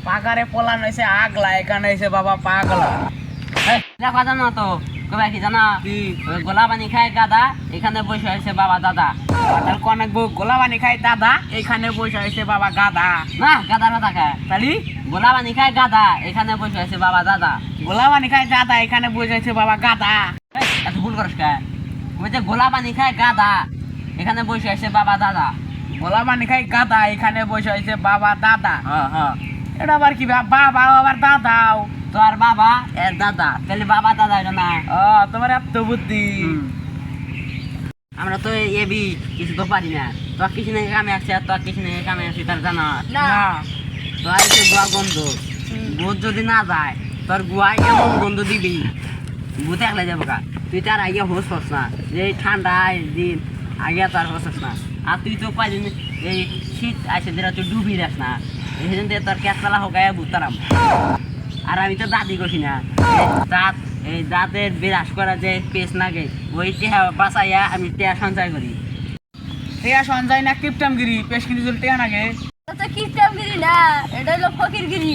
পাগারে Pollan হয়েছে আগলা, এখানে হয়েছে বাবা পাগলা। দেখা জানো তো কবে কি জানা গোলা পানি খায় গাদা, এখানে বসে হয়েছে বাবা দাদা। অনেক বউ গোলা পানি খায় দাদা, এখানে বসে হয়েছে বাবা গাদা। না গাদার কথা খায়, তালি গোলা পানি খায় গাদা, এখানে বসে হয়েছে বাবা দাদা। গোলা পানি খায় দাদা, এখানে বসে হয়েছে বাবা গাদা। এত ভুল করস খায়, বলছে গোলা পানি খায় গাদা, এখানে বসে হয়েছে বাবা দাদা। গোলা পানি খায় গাদা, এখানে বসে হয়েছে বাবা দাদা। হ্যাঁ হ্যাঁ, এটা আবার কি বাবা আবার দাদাও? তোর বাবা এর দাদা, তাহলে বাবা দাদা এটা না। তোমার এত বুদ্ধি। আমরা তো এবি কিছু তো পারি না। তোর কিছু নাকি কামে আসছে, আর তোর কিছু নাকি কামে আসছে তার জানা না তোর এসে গুয়া গন্ধ, ভূত যদি না যায় তোর গুয়ায় এমন গন্ধ দিবি ভূত একলা যাবো গা। তুই তার আগে হোস হস না, যে ঠান্ডায় দিন আগে তার হোস হস না। আর তুই তো পাই এই শীত আসে দিরা তুই ডুবি যাস না, এই জন্য তোর ক্যাতলা হোক ভূত তারাম। আর আমি তো দাদি করছি না, দাঁত এই দাঁতের বিরাস করা যে পেস লাগে ওই টেহা বাঁচাইয়া আমি টেহা সঞ্চয় করি। টেয়া সঞ্জয় না কিপটামগিরি, পেশ কিন্তু চল টেয়া নাগে। কিপটামগিরি না, এটা হলো ফকিরগিরি।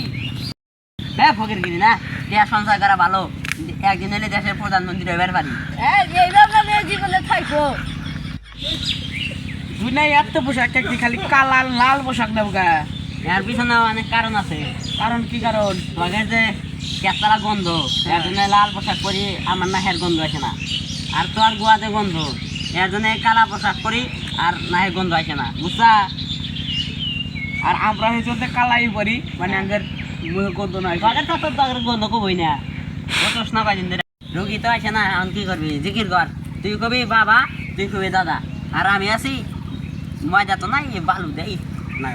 হ্যাঁ ফকিরগিরি না, টেহা সঞ্চয় করা ভালো। একদিন এলে দেশের প্রধানমন্ত্রী হইবার পারি। এইভাবে আমি জীবনে থাকবো। তুই নাই এত পোশাক কি খালি কালা লাল পোশাক নেব গা? এর পিছনে অনেক কারণ আছে। কারণ কি কারণ? তোমাদের যে কেতলা গন্ধ, এর জন্য লাল পোশাক পরি, আমার নাহের গন্ধ আসে না। আর তোর গুয়াতে গন্ধ, এর জন্য কালা পোশাক পরি আর নাহের গন্ধ আসে না, বুঝছা? আর আমরা হচ্ছে কালাই পরি, মানে আগের মুখে গন্ধ নয়। তোদের তো তোর গন্ধ কবই না, বুঝছ না? কয়দিন ধরে রোগী তো আসে না, এখন কি করবি? জিকির কর, তুই কবি বাবা, তুই কবি দাদা, আর আমি আছি মজা তো নাই, বালু দেই না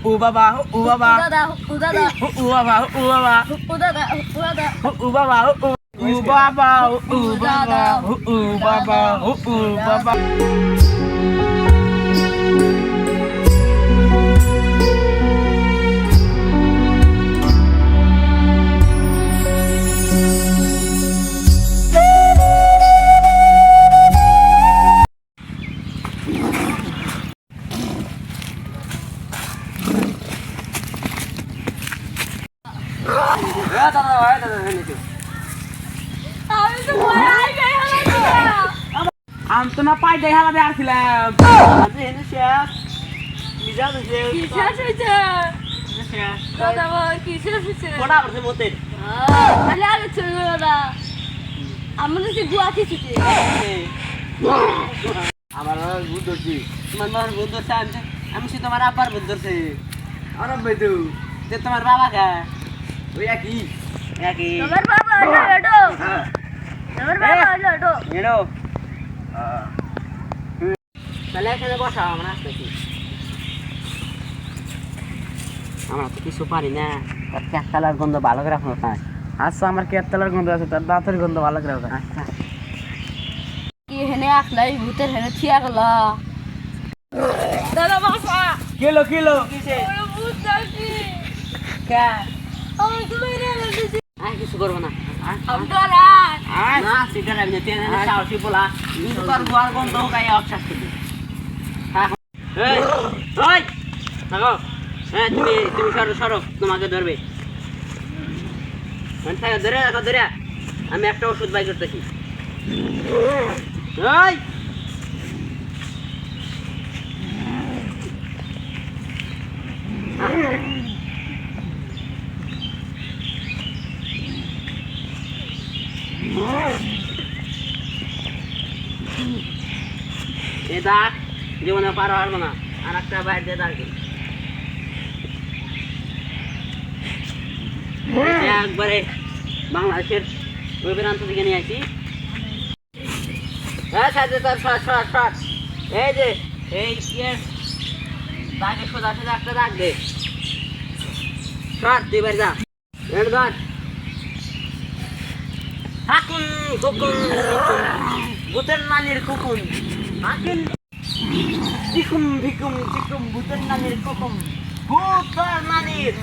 ও বাবা, ও বাবা, দাদা ও দাদা ও বাবা, ও বাবা, ও দাদা ও দাদা ও বাবা, ও বাবা, ও বাবা, ও বাবা, ও বাবা। আমি তো মারাই গাই হলাম। আমি তো না পাই দেখালা দেয়ার ছিলাম। কিসের হইছে দাদা? কিসের হইছে? খালি আগে চলে গেল দাদা। আমার কাছে গুয়া খেয়েছি। আমার বুদ্ধ ধরছি, তোমার বুদ্ধ ধরছে, আমি সে তোমার আব্বার বুদ্ধ ধরছে। আরে বেদু, যে তোমার বাবা কে ওই একই একই তোমার বাবা হলো এটো। তোমার বাবা হলো এটো। এলো। তাহলে এখানে বসাও, আমরা আসতেছি। আমরা তো কিছু পারি না, তার ক্যাকতালার গন্ধ ভালো করে রাখো না। আচ্ছা, আমার কেতলার গন্ধ আছে, তার দাঁতের গন্ধ ভালো করে ওঠে। আচ্ছা কি হেনে আসলাই ভূতের হেনে থিয়া গেল। দাদা বাসা কিলো কিলো ওরে ভূত যাচ্ছি। কে আমি তো মেরে গেছি। আর কিছু করবো না। আমি তো আর না সিগার আমি তেল সাহসী বলা কিন্তু তোর গোয়ার গন্ধ গায়ে অবশ্বাস করবি। এই ওই থাকো, হ্যাঁ তুমি তুমি সরো সরো, তোমাকে ধরবে। ধরে রাখো, ধরে আমি একটা ওষুধ বাই করতেছি। ওই এ দাগ জীবনে পারো হারবো না, আর একটা বাইর দিয়ে দাগ দিই। একবারে বাংলাদেশের ওই প্রান্ত থেকে নিয়ে আসি। হ্যাঁ সাথে তার শর্ট এই যে এই দাগে সোজা সোজা একটা দাগ দে, শর্ট দুইবার যা ধর। হাকুন হুকুন ভূতের নানির কুকুন, হাকিন চিকুম ভিকুম চিকুম ভূতের নানির কুকুম, ভূত তোর নানির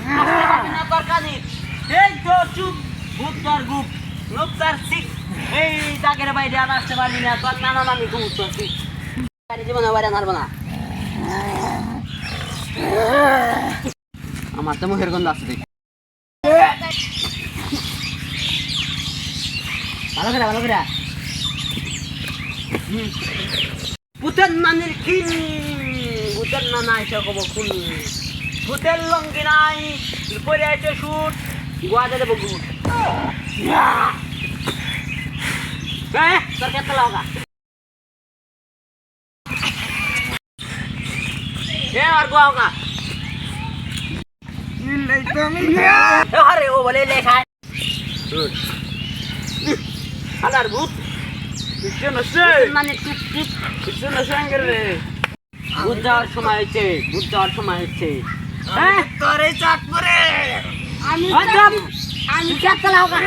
তোর কানির, এই তো চুপ ভূত তোর গুপ লোক তার শিখ। এই দাগের বাইরে আর আসতে পারবি না, তোর নানা নানি ভূত তোর শিখ। জীবনে বাইরে নাড়বো না। আমার তো মুখের গন্ধ আছে দেখ ভালো করে ভূতের নানির কিন ভূতের নানা এসে কব খুন ভূতের লঙ্গি নাই পরে আছে শুট গোয়াতে দেবো গুট তোর কেটে লাগা আর গোয়াওগা আরে ও বলে লেখা আলার ভূত ভূত যাওয়ার সময় হচ্ছে হ্যাঁ তোরে চাট পরে আমি কেটে লাগা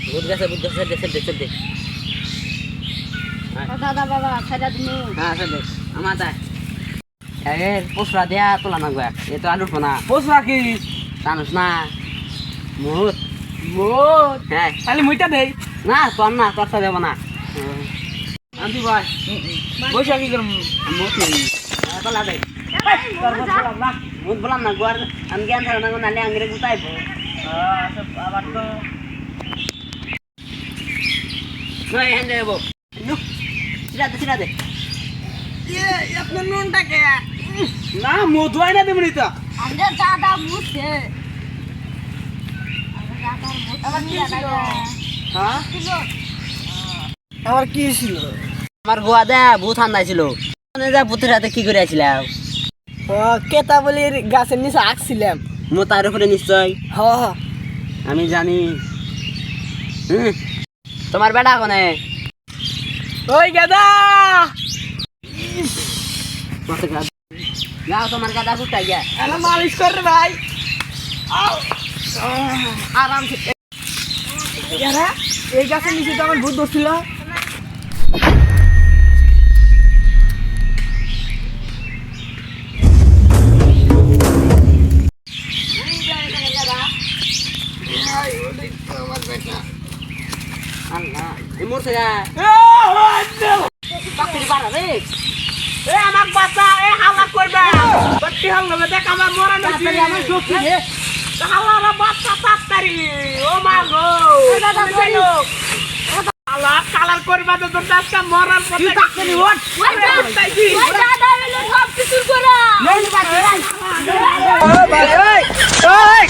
ভূত গেছে দেখ দাদা বাবা সেটা দিমু হ্যাঁ সে দেখ আমার তাই পোসরা দেয়া তোলা না গয়া এ তো আলুর পোনা পোষরা কি জানোস না ভূত মোট হ্যাঁ খালি মুইটা দেই না তোর তো দেবো না আন্টি ভাই বৈশা কি করম ভূত নেই তোলা দেখ ভূত বললাম না গোয়ার আমি জ্ঞান থাকো না নালে আঙ্গিরে গুতাইবো আবার তো হ্যাঁ দেবো সিরা দে আপনার নুনটা কে না মধু আইনা দেবনি তো আমাদের দাদা মুছে হ্যাঁ আমার কি ছিল আমার গোয়া দে ভূত ঠান্ডাই ছিল ভূতের হাতে কি করে আসলাম কেতা বলি গাছের নিচে আঁকছিলাম মোতার উপরে নিশ্চয় হ আমি জানি তোমার বেটা কোনে ওই গাদা যাও তোমার গাদা কোথায় গিয়া এলা মালিশ কর রে ভাই আরাম ইয়ারা এই গাছের নিচে তো আমার ভূত ধরছিল আল্লাহ এই মরছে গা পাখির বাড়া রে এ আমার বাচ্চা এ হালা করবে বাচ্চি হাল হবে দেখ আমার মরানো ছিল আমার শক্তি রে হালারা বাচ্চা তাড়াতাড়ি ও মা গো হালা কালার করবে তো তোর আজকে মরার পথে তাড়াতাড়ি ওঠ দাদা এলো সব কিছু করা ওই